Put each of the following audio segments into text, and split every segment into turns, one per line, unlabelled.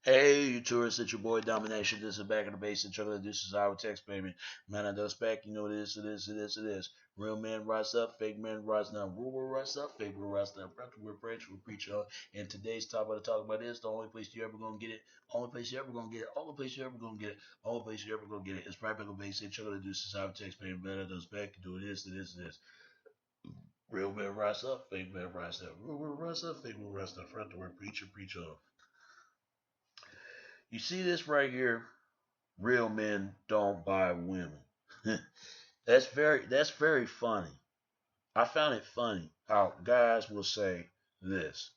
Hey, you tourists, it's your boy Domination. This is back in the base and chocolate. This is our text payment. Man, I does back. You know this, it is, it is, it is. Real man rise up, fake man rise down. Rule will rise up, fake will rise down. We're preach, we preach on. And today's topic to talk about is the only place you ever gonna get it, only place you ever gonna get it, only place you ever gonna get it, only place you ever gonna get it. It's right back on base and chocolate. This is our text payment. Man, I does back. You know this, it is, it is. Real man rise up, fake man rise down. Rule will rise up, fake will rise down. Front to word preacher, preach on. You see this right here? Real men don't buy women. That's very funny. I found it funny how guys will say this,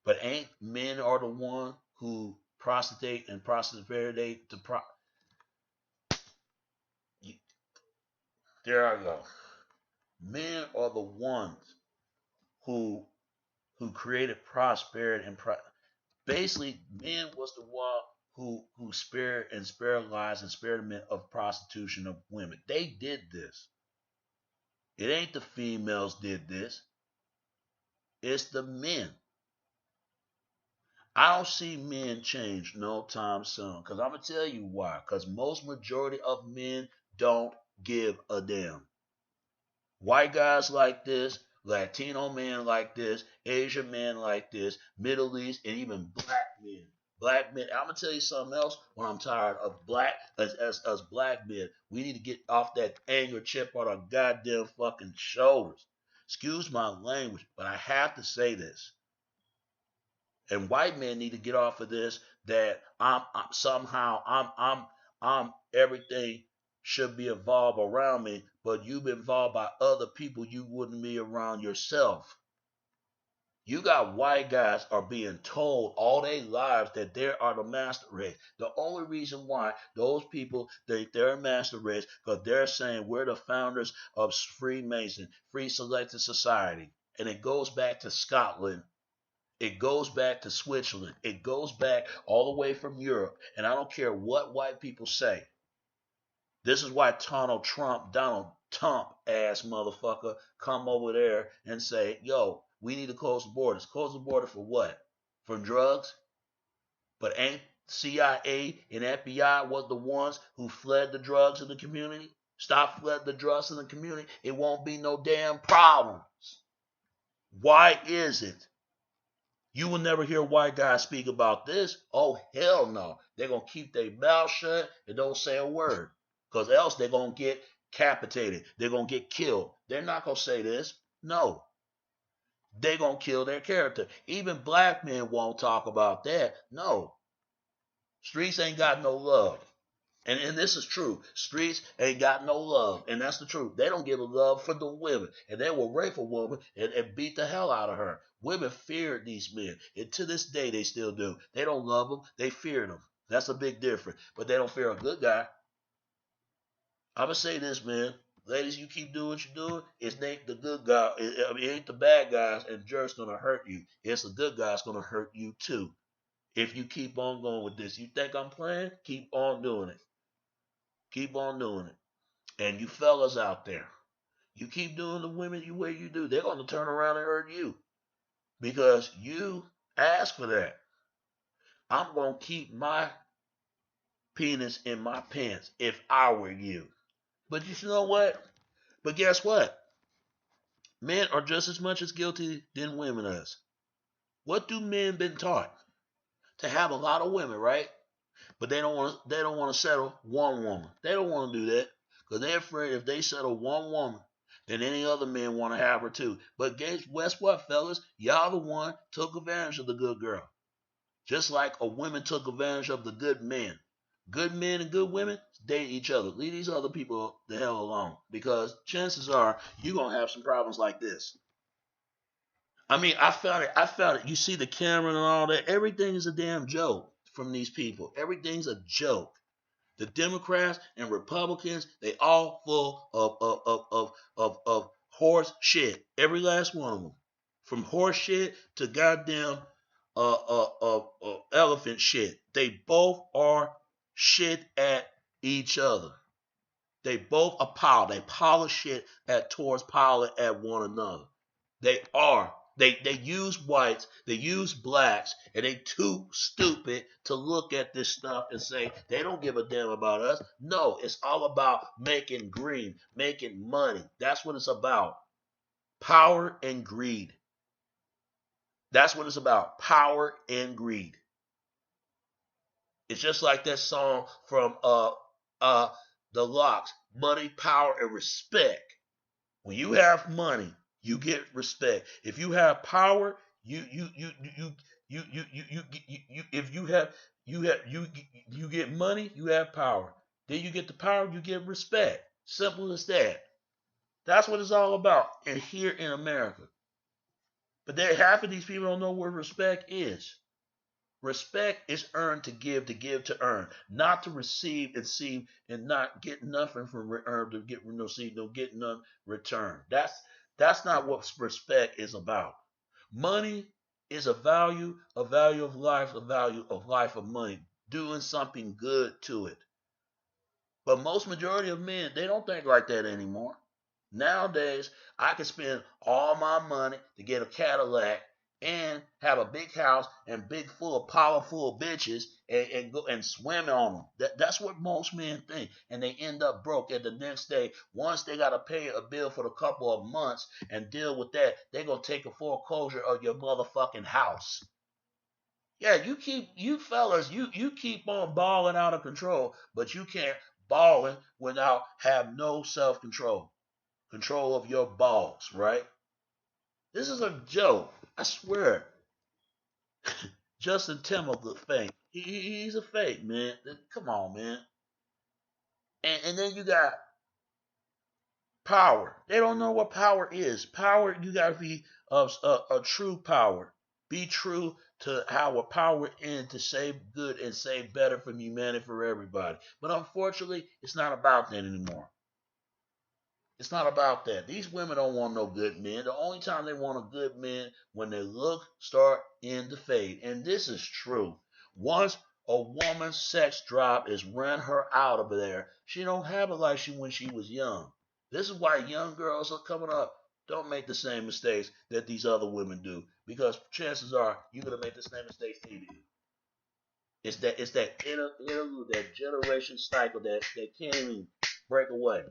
but ain't men are the one who prostitute and prostitute to pro. There I go. Men are the ones who created prosperity and basically men was the one who spared and spared lives and spared men of prostitution of women. They did this. It ain't the females did this. It's the men. I don't see men change no time soon. Cause I'm gonna tell you why. Cause most majority of men don't give a damn. White guys like this, Latino men like this, Asian men like this, Middle East, and even black men. Black men. I'm gonna tell you something else. When I'm tired of black as black men, we need to get off that anger chip on our goddamn fucking shoulders. Excuse my language, but I have to say this. And white men need to get off of this that I'm somehow I'm everything should be involved around me, but you've been involved by other people you wouldn't be around yourself. You got white guys are being told all their lives that they are the master race. The only reason why those people think they're a master race because they're saying we're the founders of Freemason, Free Selected Society, and it goes back to Scotland. It goes back to Switzerland. It goes back all the way from Europe. And I don't care what white people say. This is why Donald Trump ass motherfucker, come over there and say, yo, we need to close the borders. Close the border for what? For drugs? But ain't CIA and FBI was the ones who fled the drugs in the community? Stop flooding the drugs in the community. It won't be no damn problems. Why is it? You will never hear white guys speak about this. Oh, hell no. They're going to keep their mouth shut and don't say a word. Because else they're going to get capitated. They're going to get killed. They're not going to say this. No. They're going to kill their character. Even black men won't talk about that. No. Streets ain't got no love. And this is true. Streets ain't got no love. And that's the truth. They don't give a love for the women. And they will rape a woman and beat the hell out of her. Women feared these men. And to this day, they still do. They don't love them. They fear them. That's a big difference. But they don't fear a good guy. I'm going to say this, man. Ladies, you keep doing what you're doing. It's ain't the good guy. It ain't the bad guys and jerks going to hurt you. It's the good guys going to hurt you, too. If you keep on going with this. You think I'm playing? Keep on doing it. Keep on doing it. And you fellas out there, you keep doing the women the way you do, they're going to turn around and hurt you because you asked for that. I'm going to keep my penis in my pants if I were you. But you know what? But guess what? Men are just as much as guilty than women is. What do men been taught? To have a lot of women, right? But they don't want to settle one woman. They don't want to do that because they're afraid if they settle one woman, then any other men want to have her too. But guess what, fellas? Y'all the one took advantage of the good girl, just like a woman took advantage of the good men. Good men and good women date each other. Leave these other people the hell alone because chances are you're gonna have some problems like this. I mean, I found it. I found it. You see the camera and all that. Everything is a damn joke from these people. Everything's a joke. The Democrats and Republicans, they all full of horse shit. Every last one of them, from horse shit to goddamn elephant shit. They both are shit at each other. They both are pile. They pile of shit at towards piling at one another. They are. They use whites, they use blacks, and they too stupid to look at this stuff and say they don't give a damn about us. No, it's all about making green, making money. That's what it's about. Power and greed. That's what it's about. Power and greed. It's just like that song from uh the Locks, money, power, and respect. When you have money, you get respect. If you have power, you if you get money, you have power. Then you get the power, you get respect. Simple as that. That's what it's all about. And here in America. But there half of these people don't know what respect is. Respect is earned to give to earn, not to receive and see and not get nothing from earn to get no see, no get none return. That's not what respect is about. Money is a value of life, a value of life of money, doing something good to it. But most majority of men, they don't think like that anymore. Nowadays, I can spend all my money to get a Cadillac and have a big house and big full of powerful bitches and go and swim on them. That's what most men think. And they end up broke at the next day. Once they got to pay a bill for a couple of months and deal with that, they're going to take a foreclosure of your motherfucking house. Yeah, you fellas, you keep on balling out of control, but you can't balling without have no self control, control of your balls, right? This is a joke, I swear. Justin Timberlake fake. He's a fake, man. Come on, man. And then you got power. They don't know what power is. Power, you got to be a true power. Be true to how a power in to save good and save better for humanity for everybody. But unfortunately, it's not about that anymore. It's not about that. These women don't want no good men. The only time they want a good man when their look start in to fade. And this is true. Once a woman's sex drive is ran her out of there, she don't have it like she when she was young. This is why young girls are coming up. Don't make the same mistakes that these other women do, because chances are you're gonna make the same mistakes they do. It's that interlude, that generation cycle that can't even break away.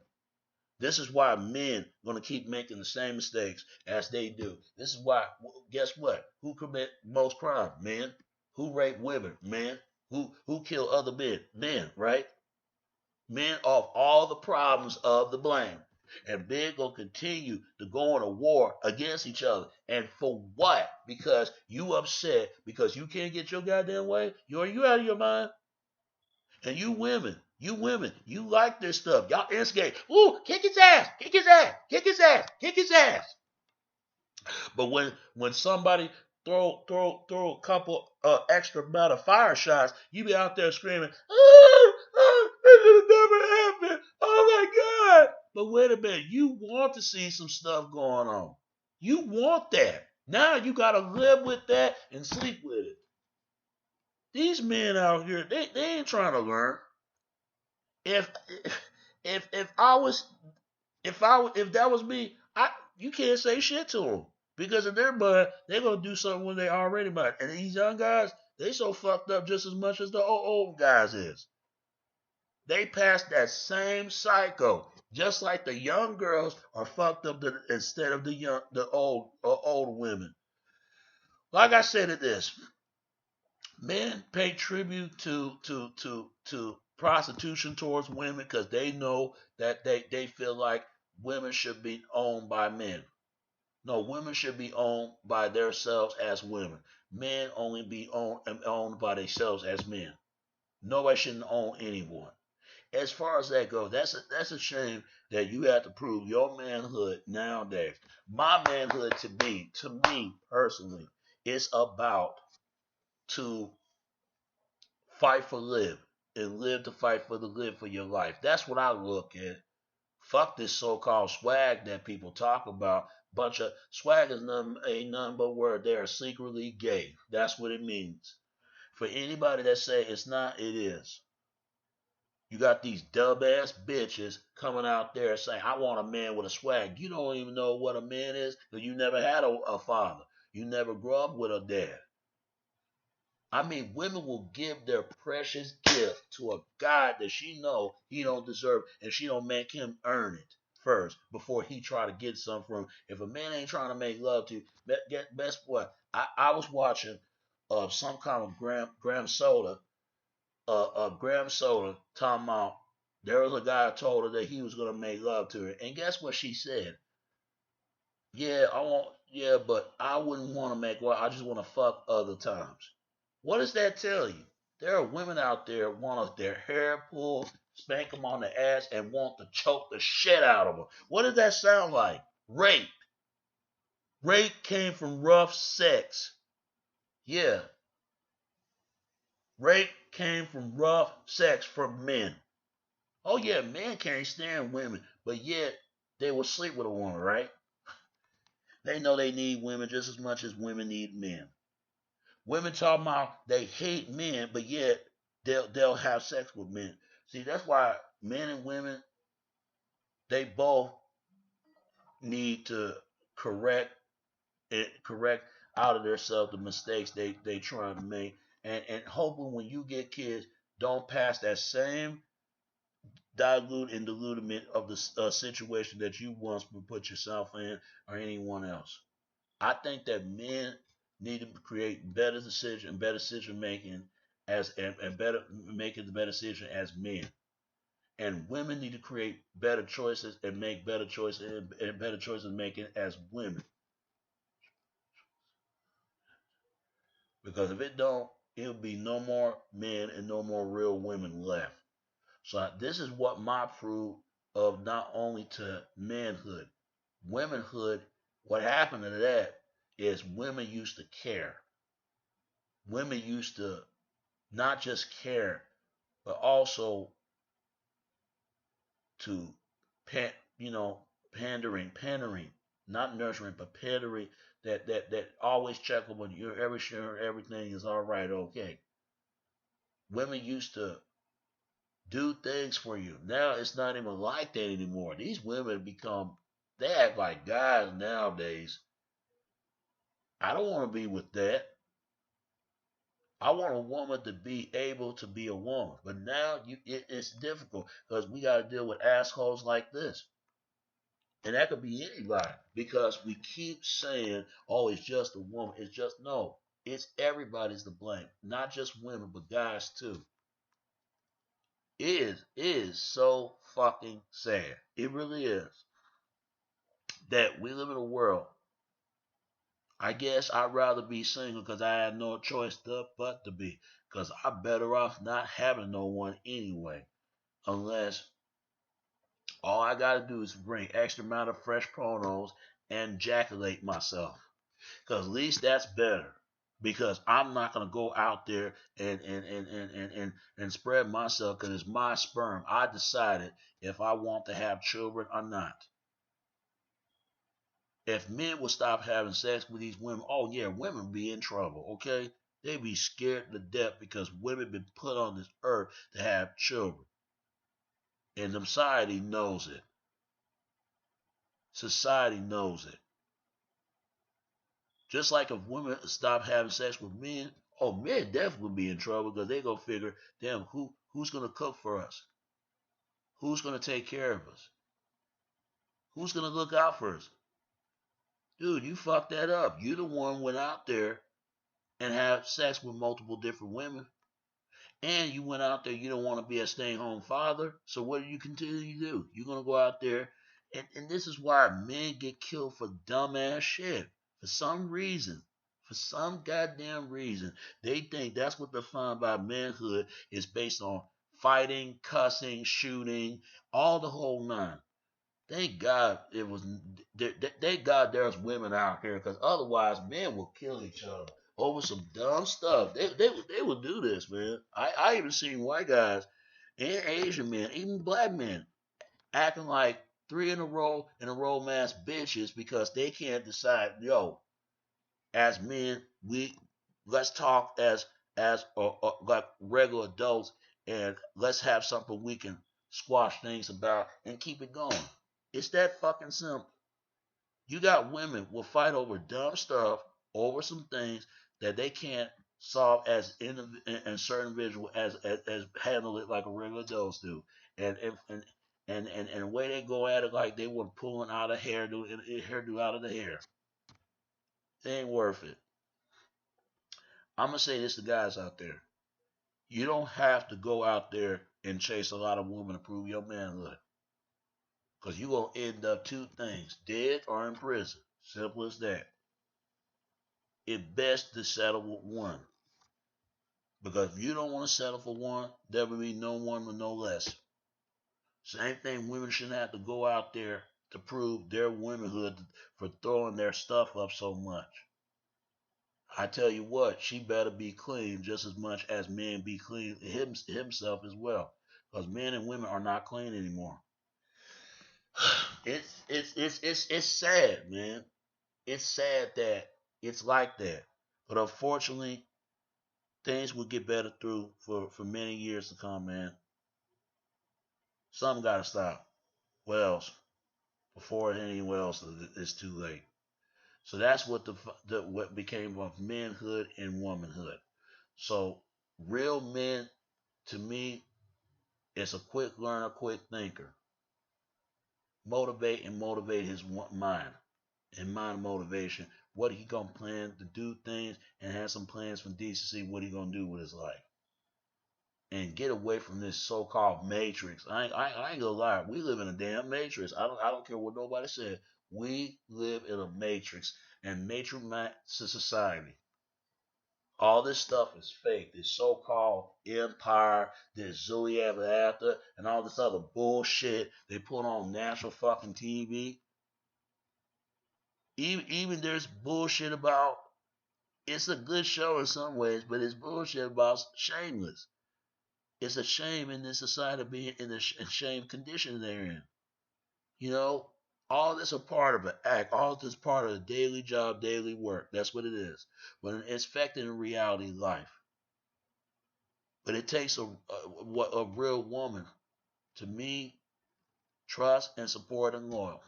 This is why men gonna keep making the same mistakes as they do. This is why. Guess what? Who commit most crime? Men. Who rape women? Men. Who kill other men? Men. Right? Men of all the problems of the blame. And men gonna continue to go on a war against each other. And for what? Because you upset because you can't get your goddamn way. Are you out of your mind? And you women, you like this stuff. Y'all instigate. Ooh, kick his ass, kick his ass, kick his ass, kick his ass. But when somebody throw a couple extra amount of fire shots, you be out there screaming, this should never happen. Oh my God. But wait a minute, you want to see some stuff going on. You want that. Now you gotta live with that and sleep with it. These men out here, they ain't trying to learn. If if I was if that was me, you can't say shit to them because in their mind they're gonna do something when they already mind. And these young guys, they so fucked up just as much as the old guys is. They passed that same cycle, just like the young girls are fucked up instead of the old women. Like I said it this, men pay tribute to prostitution towards women because they know that they feel like women should be owned by men. No, women should be owned by themselves as women. Men only be owned by themselves as men. Nobody shouldn't own anyone. As far as that goes, that's a shame that you have to prove your manhood nowadays. My manhood to me personally, is about to fight for live and live to fight for the live for your life. That's what I look at. Fuck this so-called swag that people talk about. Bunch of swag is ain't nothing but word. They are secretly gay. That's what it means. For anybody that say it's not, it is. You got these dub ass bitches coming out there saying, I want a man with a swag. You don't even know what a man is because you never had a father. You never grow up with a dad. I mean, women will give their precious gift to a guy that she know he don't deserve, and she don't make him earn it first before he try to get something from. If a man ain't trying to make love to you, best what? I was watching some kind of Graham Soda, Graham Soda talking about there was a guy told her that he was gonna make love to her, and guess what she said? Yeah, I want. Yeah, but I wouldn't want to make love. I just want to fuck other times. What does that tell you? There are women out there want their hair pulled, spank them on the ass, and want to choke the shit out of them. What does that sound like? Rape. Rape came from rough sex. Yeah, rape came from rough sex from men. Oh yeah, men can't stand women, but yet they will sleep with a woman, right? They know they need women just as much as women need men. Women talk about they hate men, but yet they'll have sex with men. See, that's why men and women they both need to correct out of themselves the mistakes they trying to make, and hoping when you get kids, don't pass that same dilute and dilutement of the situation that you once put yourself in or anyone else. I think that men need to create better decision making and better making the better decision as men. And women need to create better choices and make better choices and better choices making as women. Because if it don't, it'll be no more men and no more real women left. So this is what my proof of not only to manhood, womanhood. What happened to that is women used to care. Women used to not just care, but also to pan, pandering, not nurturing, but pandering. That always check up when you're ever sure everything is all right, okay. Women used to do things for you. Now it's not even like that anymore. These women become they act like guys nowadays. I don't want to be with that. I want a woman to be able to be a woman. But now it's difficult because we got to deal with assholes like this. And that could be anybody because we keep saying, oh, it's just a woman. It's just, no, it's everybody's to blame. Not just women, but guys too. It is so fucking sad. It really is. That we live in a world. I guess I'd rather be single because I had no choice but to be. Because I'm better off not having no one anyway. Unless all I gotta do is bring extra amount of fresh pronouns and ejaculate myself. Because at least that's better. Because I'm not gonna go out there and spread myself because it's my sperm. I decided if I want to have children or not. If men would stop having sex with these women, oh yeah, women be in trouble, okay? They be scared to death because women been put on this earth to have children. And the society knows it. Society knows it. Just like if women stop having sex with men, oh, men definitely be in trouble because they gonna figure, damn, who's gonna cook for us? Who's gonna take care of us? Who's gonna look out for us? Dude, you fucked that up. You the one went out there and have sex with multiple different women. And you went out there, you don't want to be a stay home father. So what do you continue to do? You're going to go out there. And this is why men get killed for dumbass shit. For some reason. For some goddamn reason. They think that's what they find by manhood is based on fighting, cussing, shooting, all the whole nine. Thank God it was. Thank God there's women out here, because otherwise men will kill each other over some dumb stuff. They will do this, man. I even seen white guys and Asian men, even black men, acting like three in a row mass bitches because they can't decide. Yo, as men, we let's talk as like regular adults, and let's have something we can squash things about and keep it going. It's that fucking simple. You got women will fight over dumb stuff, over some things that they can't solve as and certain individual as handle it like a regular adults do. And and the way they go at it like they were pulling out a hairdo out of the hair. It ain't worth it. I'm gonna say this to guys out there. You don't have to go out there and chase a lot of women to prove your manhood. Because you're going to end up two things, dead or in prison. Simple as that. It's best to settle with one. Because if you don't want to settle for one, there will be no one with no less. Same thing, women shouldn't have to go out there to prove their womanhood for throwing their stuff up so much. I tell you what, she better be clean just as much as men be clean himself as well. Because men and women are not clean anymore. It's sad, man. It's sad that it's like that. But unfortunately, things will get better through for many years to come, man. Something gotta stop. What else? Before anyone else, it's too late. So that's what what became of manhood and womanhood. So real men, to me, is a quick learner, quick thinker. Motivate his mind and mind motivation. What he gonna plan to do things and have some plans for decency. What he gonna do with his life and get away from this so-called matrix. I ain't gonna lie. We live in a damn matrix. I don't care what nobody said. We live in a matrix and matrix society. All this stuff is fake. This so-called empire, this Zodiac after, and all this other bullshit they put on national fucking TV. Even there's bullshit about. It's a good show in some ways, but it's bullshit about Shameless. It's a shame in this society being in the shame condition they're in. You know, all this a part of an act. All this part of the daily job, daily work. That's what it is. But it's affecting reality life. But it takes a real woman to me, trust and support and loyal.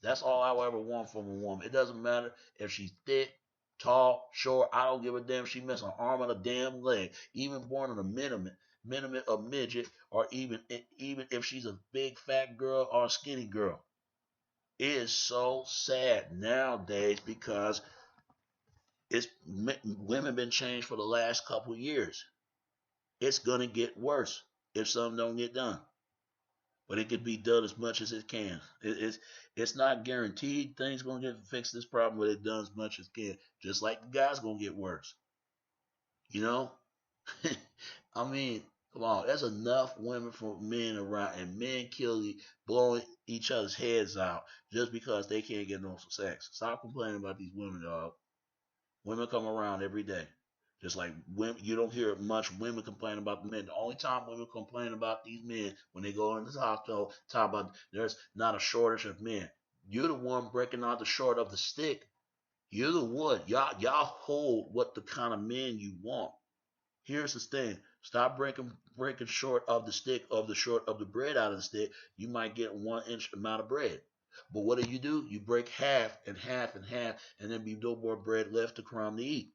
That's all I ever want from a woman. It doesn't matter if she's thick, tall, short. I don't give a damn if she missing an arm and a damn leg. Even born in a minimum a midget, or even if she's a big fat girl or a skinny girl. It is so sad nowadays because it's women been changed for the last couple of years. It's gonna get worse if something don't get done. But it could be done as much as it can. It's not guaranteed things gonna get fix this problem, but it done as much as it can. Just like the guys gonna get worse. You know? I mean, come on, there's enough women for men around, and men blowing each other's heads out just because they can't get no sex. Stop complaining about these women, dog. Women come around every day. Just like women, you don't hear much women complain about the men. The only time women complain about these men when they go into the hospital, talk about there's not a shortage of men. You're the one breaking out the short of the stick. You're the one. Y'all hold what the kind of men you want. Here's the thing. Stop breaking short of the stick of the short of the bread out of the stick. You might get 1 inch amount of bread. But what do? You break half and half and half, and then be no more bread left to crumb to eat.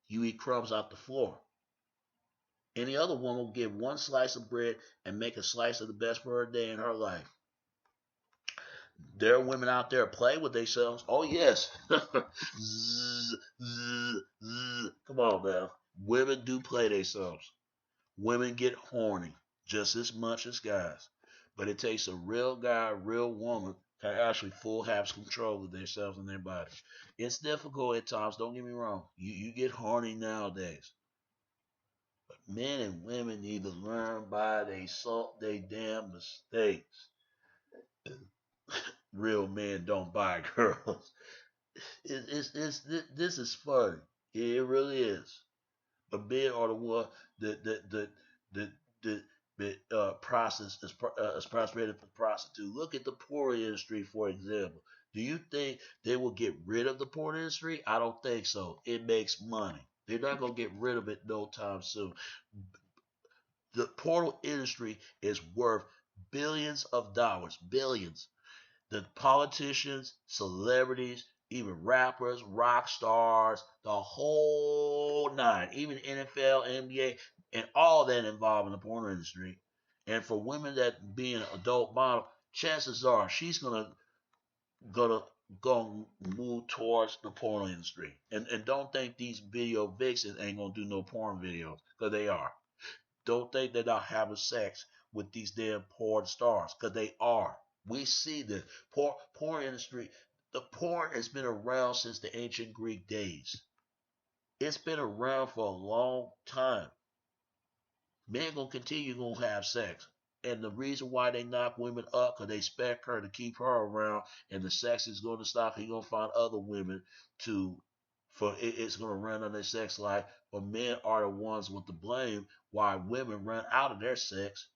You eat crumbs off the floor. Any other woman will get one slice of bread and make a slice of the best for her day in her life. There are women out there play with themselves. Oh yes. Zzz, zzz, zzz. Come on now. Women do play themselves. Women get horny just as much as guys. But it takes a real guy, a real woman to actually full have control of themselves and their bodies. It's difficult at times, don't get me wrong. You get horny nowadays. But men and women need to learn by they damn mistakes. Real men don't buy girls. This is funny. It really is. But men are the one that process is prostrated for prostitute. Look at the porn industry, for example. Do you think they will get rid of the porn industry? I don't think so. It makes money. They're not gonna get rid of it no time soon. The porn industry is worth billions of dollars, billions. The politicians, celebrities, even rappers, rock stars, the whole nine, even NFL, NBA, and all that involved in the porn industry. And for women that being an adult model, chances are she's gonna go move towards the porn industry. And don't think these video vixens ain't gonna do no porn videos, because they are. Don't think they're not having sex with these damn porn stars, because they are. We see the porn industry. The porn has been around since the ancient Greek days. It's been around for a long time. Men gonna continue gonna have sex. And the reason why they knock women up, because they expect her to keep her around, and the sex is going to stop. He gonna find other women to, for it's gonna run on their sex life. But men are the ones with the blame why women run out of their sex,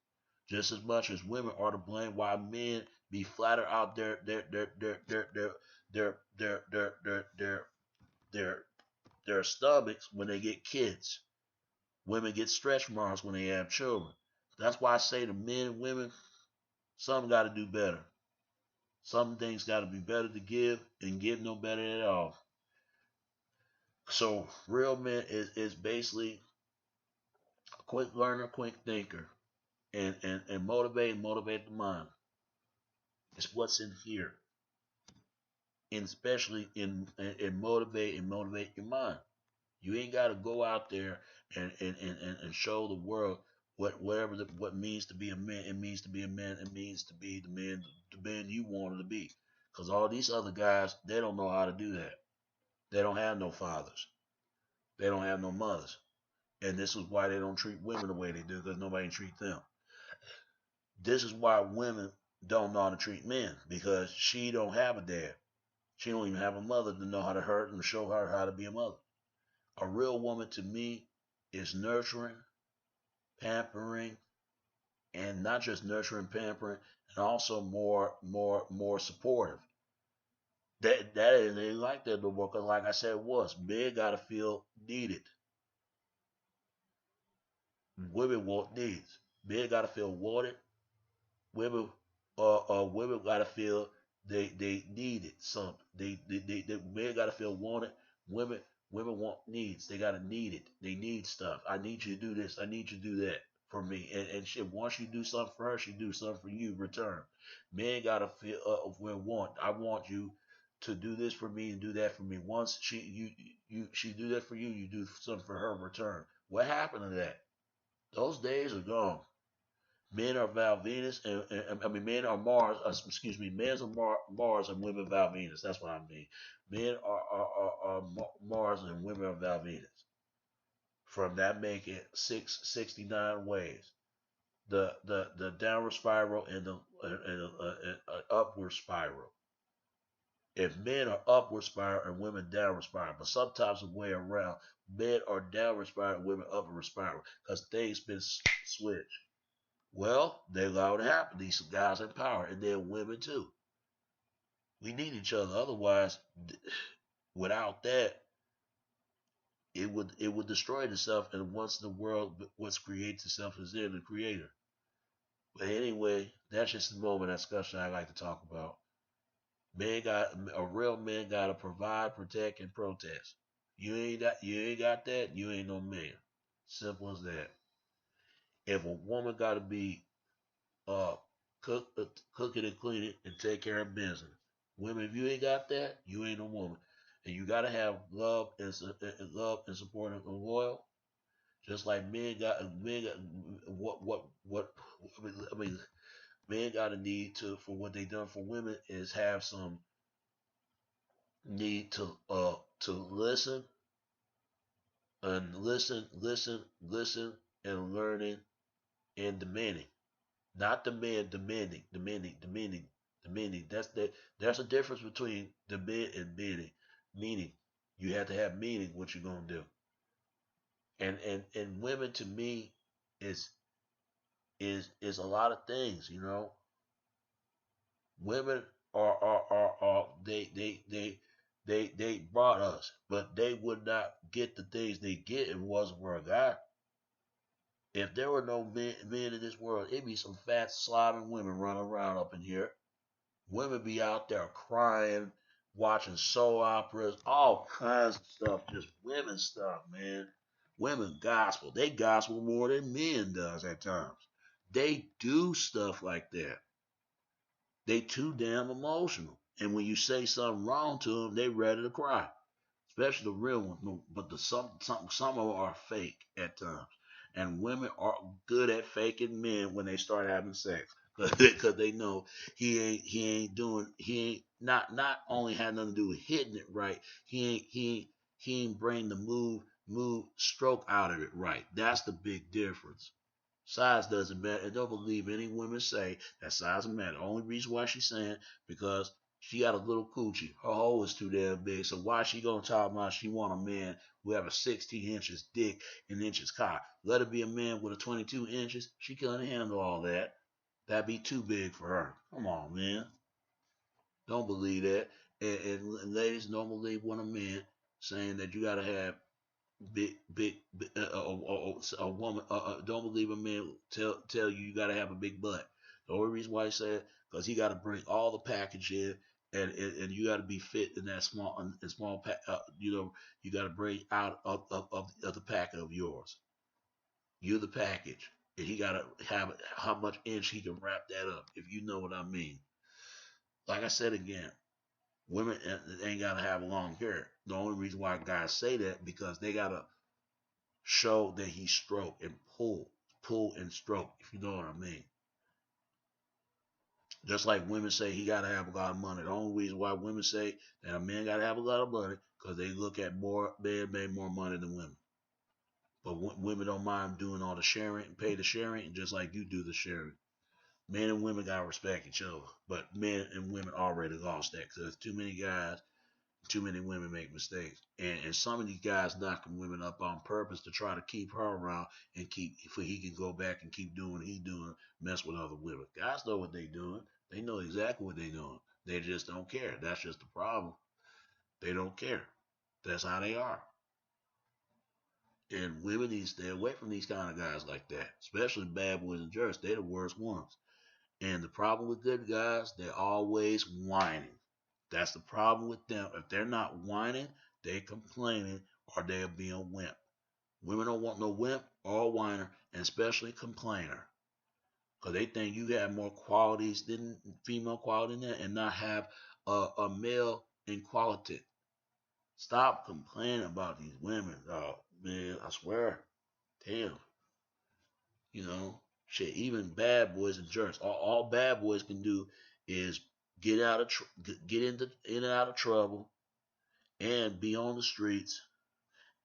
just as much as women are to blame why men be flatter out their their stomachs when they get kids. Women get stretch marks when they have children. That's why I say to men and women, some got to do better. Some things got to be better to give, and give no better at all. So real men is basically a quick learner, quick thinker, and motivate the mind. It's what's in here, and especially in motivate your mind. You ain't got to go out there and show the world what means to be a man. It means to be a man. It means to be the man you wanted to be. Because all these other guys, they don't know how to do that. They don't have no fathers. They don't have no mothers. And this is why they don't treat women the way they do, because nobody treat them. This is why women don't know how to treat men, because she don't have a dad. She don't even have a mother to know how to hurt and show her how to be a mother. A real woman to me is nurturing, pampering, and not just nurturing, pampering, and also more supportive. That ain't like that no more. Cause like I said, it was men gotta feel needed. Women want needs. Men gotta feel wanted. Women women gotta feel they needed something. They men gotta feel wanted. Women women want needs. They gotta need it. They need stuff. I need you to do this. I need you to do that for me. And she, once you do something for her, she do something for you in return. Men gotta feel want. I want you to do this for me and do that for me. Once she do that for you, you do something for her in return. What happened to that? Those days are gone. Men are Val Venus, and I mean men are Mars. Excuse me, men are Mars and women Val Venus. That's what I mean. Men are Mars and women are Val Venus. From that, make it 669 ways. The downward spiral and the upward spiral. If men are upward spiral and women downward spiral, but sometimes the way around, men are downward spiral and women upward spiral, because things been switched. Well, they allow it to happen. These guys in power, and then women too. We need each other. Otherwise, without that, it would destroy itself. And once the world what's creates itself is in the creator. But anyway, that's just the moment discussion I like to talk about. Man got a real man got to provide, protect, and protest. You ain't got that. You ain't no man. Simple as that. If a woman got to be uh cook cook it and clean it and take care of business. Women, if you ain't got that, you ain't a woman. And you gotta have love and support and loyal. Just like men got what I mean men got a need to for what they done for women is have some need to listen and learning and demanding. Not demanding. There's a difference between demand and demanding. Meaning, you have to have meaning what you're gonna do. And women to me is is a lot of things. Women are they brought us, but they would not get the things they get if it wasn't for a guy. If there were no men in this world, it'd be some fat, slobbering women running around up in here. Women be out there crying, watching soul operas, all kinds of stuff, just women stuff, man. Women gospel. They gospel more than men does at times. They do stuff like that. They too damn emotional. And when you say something wrong to them, they ready to cry. Especially the real ones. But some of them are fake at times. And women are good at faking men when they start having sex. Because they know he ain't not only had nothing to do with hitting it right, he ain't bring the move stroke out of it right. That's the big difference. Size doesn't matter. And don't believe any women say that size doesn't matter. The only reason why she's saying because she got a little coochie. Her hole is too damn big. So why she gonna talk about she want a man who have a 16 inches dick and inches cock? Let her be a man with a 22 inches. She couldn't handle all that. That'd be too big for her. Come on, man. Don't believe that. And ladies, don't believe when a man saying that you gotta have big a woman don't believe a man tell you gotta have a big butt. The only reason why he said because he got to bring all the package in, and you got to be fit in that small pack. You got to bring out of the pack of yours. You're the package, and he got to have how much inch he can wrap that up. If you know what I mean. Like I said again, women ain't got to have long hair. The only reason why guys say that because they got to show that he stroke and pull and stroke, if you know what I mean. Just like women say he gotta have a lot of money. The only reason why women say that a man gotta have a lot of money because they look at more men made more money than women. But women don't mind doing all the sharing and pay the sharing, just like you do the sharing. Men and women gotta respect each other, but men and women already lost that because too many guys, too many women make mistakes, and some of these guys knocking women up on purpose to try to keep her around and keep so he can go back and keep doing what he doing, mess with other women. Guys know what they doing. They know exactly what they doing. They just don't care. That's just the problem. They don't care. That's how they are. And women need to stay away from these kind of guys like that, especially bad boys and jerks. They're the worst ones. And the problem with good guys, they're always whining. That's the problem with them. If they're not whining, they complaining or they're being wimp. Women don't want no wimp or a whiner, and especially complainer. Because they think you have more qualities than female quality than that and not have a male in quality. Stop complaining about these women, dog. Man, I swear. Damn. You know, shit. Even bad boys and jerks. All bad boys can do is get out of get in and out of trouble and be on the streets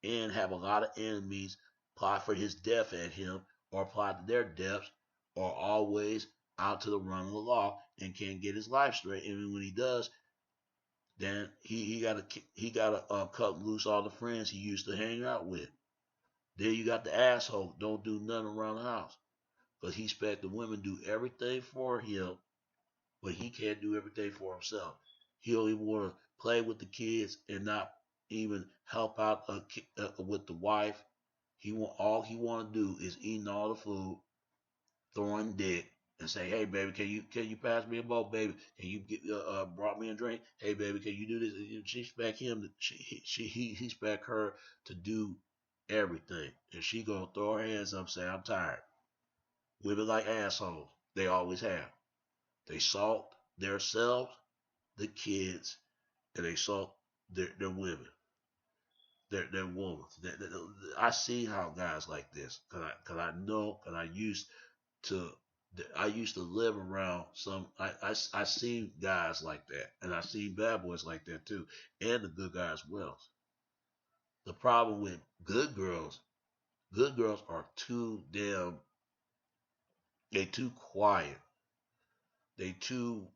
and have a lot of enemies plot for his death at him or plot to their deaths or always out to the run of the law and can't get his life straight. And when he does, then he gotta cut loose all the friends he used to hang out with. Then you got the asshole don't do nothing around the house. But he expect the women do everything for him, but he can't do everything for himself. He only want to play with the kids and not even help out with the wife. He want to do is eating all the food, throwing dick, and say, "Hey baby, can you pass me a bowl, baby? Can you get brought me a drink? Hey baby, can you do this?" She expect him to he expect her to do everything, and she gonna throw her hands up, and say, "I'm tired." Women like assholes. They always have. They salt themselves, the kids, and they salt their women, their women. I see how guys like this, cause I know, cause to, I used to live around some. I seen guys like that, and I seen bad boys like that too, and the good guys well. The problem with good girls are too damn. They too quiet. They too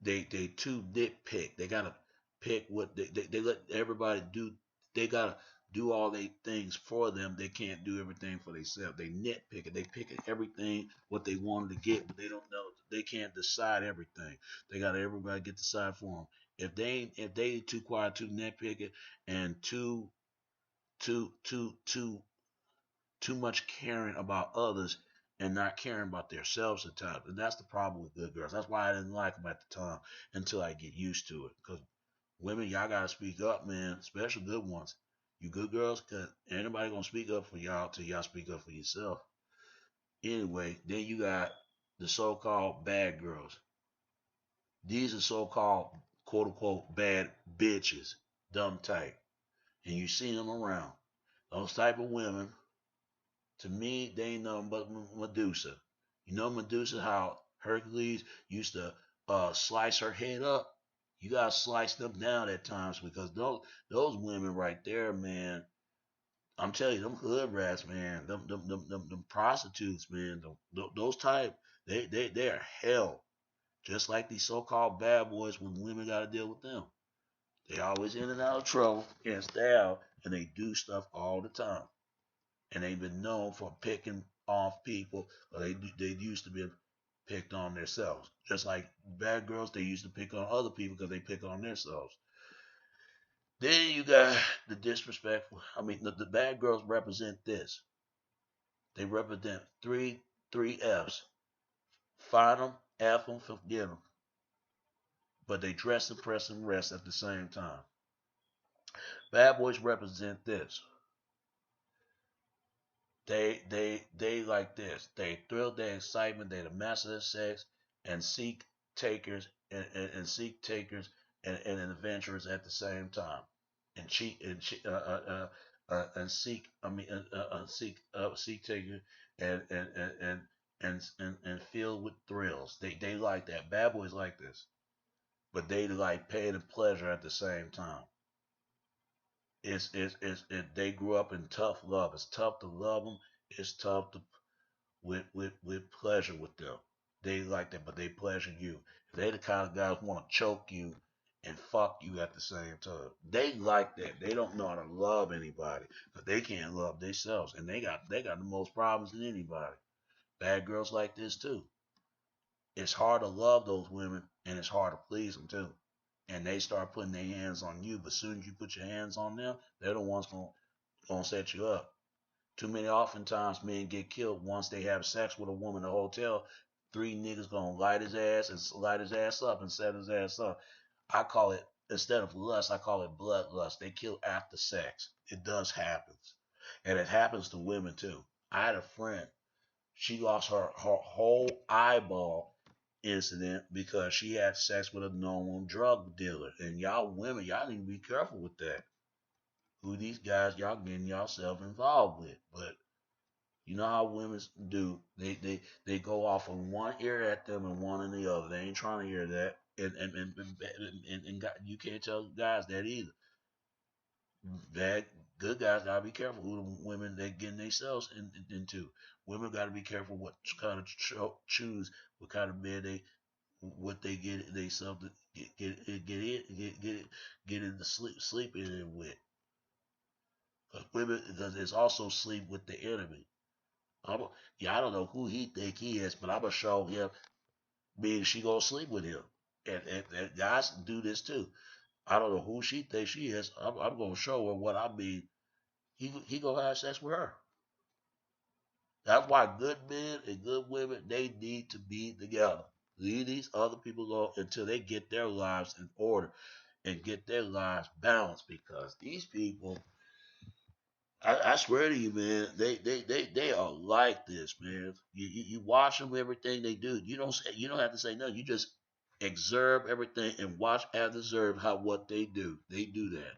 they too nitpick. They gotta pick what they let everybody do. They gotta do all they things for them. They can't do everything for themselves. They nitpick it. They pick everything what they wanted to get, but they don't know. They can't decide everything. They gotta everybody get to decide for them. If they too quiet, too nitpicking, and too too much caring about others and not caring about themselves at times. And that's the problem with good girls. That's why I didn't like them at the time until I get used to it. Because women, y'all gotta speak up, man, especially good ones. You good girls, cause anybody gonna speak up for y'all till y'all speak up for yourself. Anyway, then you got the so-called bad girls. These are so-called quote unquote bad bitches, dumb type, and you see them around. Those type of women, to me, they ain't nothing but Medusa. You know Medusa, how Hercules used to slice her head up. You gotta slice them down at times because those women right there, man. I'm telling you, them hood rats, man. Them prostitutes, man. Those type, they are hell. Just like these so-called bad boys when women got to deal with them. They always in and out of trouble, getting stabbed, and they do stuff all the time. And they've been known for picking off people. Or they used to be picked on themselves. Just like bad girls, they used to pick on other people because they pick on themselves. Then you got the disrespectful. I mean, the bad girls represent this. They represent three F's. Find them, F them, forget them. But they dress, impress, and rest at the same time. Bad boys represent this. They like this. They thrill their excitement. They the master of sex and seek takers and seek takers and adventurers at the same time. And cheat and seek. I mean seek takers and filled with thrills. They like that. Bad boys like this, but they like pain and pleasure at the same time. They grew up in tough love. It's tough to love them. It's tough to with pleasure with them. They like that, but they pleasure you. They the kind of guys want to choke you and fuck you at the same time. They like that. They don't know how to love anybody, but they can't love themselves, and they got the most problems than anybody. Bad girls like this too. It's hard to love those women, and it's hard to please them too. And they start putting their hands on you, but as soon as you put your hands on them, they're the ones gonna set you up. Too many oftentimes men get killed once they have sex with a woman in a hotel. Three niggas gonna light his ass up and set his ass up. I call it, instead of lust, I call it bloodlust. They kill after sex. It does happen. And it happens to women too. I had a friend. She lost her whole eyeball incident because she had sex with a known drug dealer. And y'all women, y'all need to be careful with that. Who these guys y'all getting yourself involved with. But you know how women do. They go off on one ear at them and one in the other. They ain't trying to hear that. And you can't tell guys that either. Bad good guys gotta be careful who the women they getting themselves into. Women gotta be careful what kind of choose, what kind of men they what they get themselves to get into sleeping in with. Cause women because it's also sleep with the enemy. I'm, yeah, I don't know who he think he is, but I'm gonna show him. Meaning she gonna sleep with him, and guys do this too. I don't know who she thinks she is. I'm gonna show her what I mean. He gonna have sex with her. That's why good men and good women they need to be together. Leave these other people alone until they get their lives in order and get their lives balanced. Because these people, I swear to you, man, they are like this, man. You watch them, everything they do. You don't have to say no. You just observe everything and watch and observe how what they do. They do that.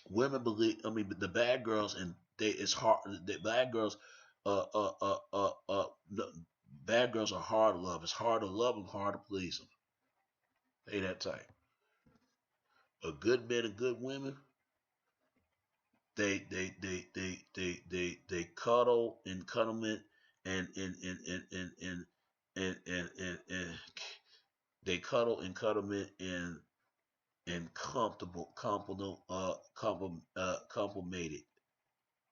Women believe. I mean, the bad girls and they it's hard. The bad girls, uh, uh, uh, the bad girls are hard to love. It's hard to love them, hard to please them. They that type. A good men and good women, they cuddle and cuddlement and they cuddle and cuddlement and complimented.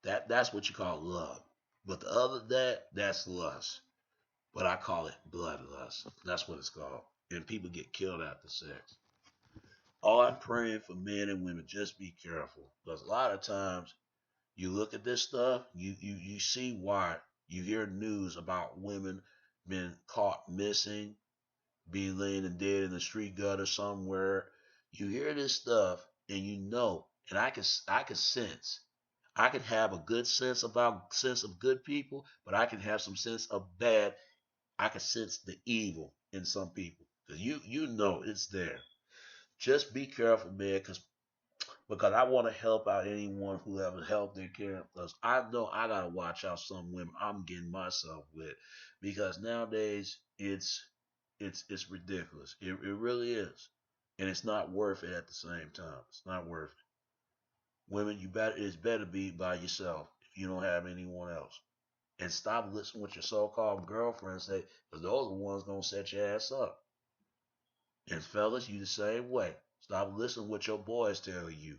That's what you call love. But the other that's lust. But I call it bloodlust. That's what it's called. And people get killed after sex. All I'm praying for men and women, just be careful. Because a lot of times you look at this stuff, you see why. You hear news about women being caught missing, being laying and dead in the street gutter somewhere. You hear this stuff and you know, and I can sense. I can have a good sense of good people, but I can have some sense of bad. I can sense the evil in some people. 'Cause you know it's there. Just be careful, man, because I want to help out anyone who ever helped their care. Because I know I gotta watch out some women I'm getting myself with, because nowadays it's ridiculous. It really is, and it's not worth it at the same time. It's not worth it. Women, it's better be by yourself if you don't have anyone else, and stop listening what your so-called girlfriends say, because those are the ones gonna set your ass up. And fellas, you the same way. Stop listening what your boys tell you.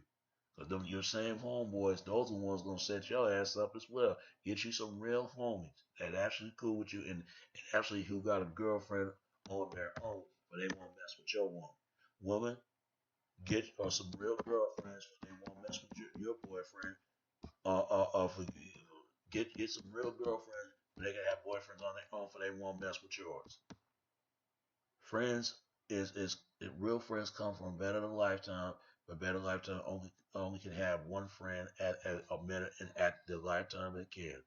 Cause your same homeboys, those are the ones gonna set your ass up as well. Get you some real homies that actually cool with you and actually who got a girlfriend on their own, but they won't mess with your woman. Woman, get some real girlfriends, but they won't mess with your boyfriend. For, get some real girlfriends, but they can have boyfriends on their own, for they won't mess with yours. Friends real friends come from a better lifetime, but better lifetime only can have one friend at a minute and at the lifetime it can.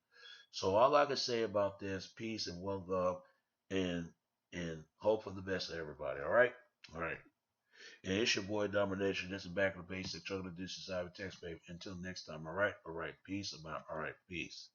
So all I can say about this, peace and one love, and and hope for the best of everybody. All right. And it's your boy Domination. This is back to the basics. Trying to do society text, baby. Until next time. All right, peace. I'm out. All right, peace.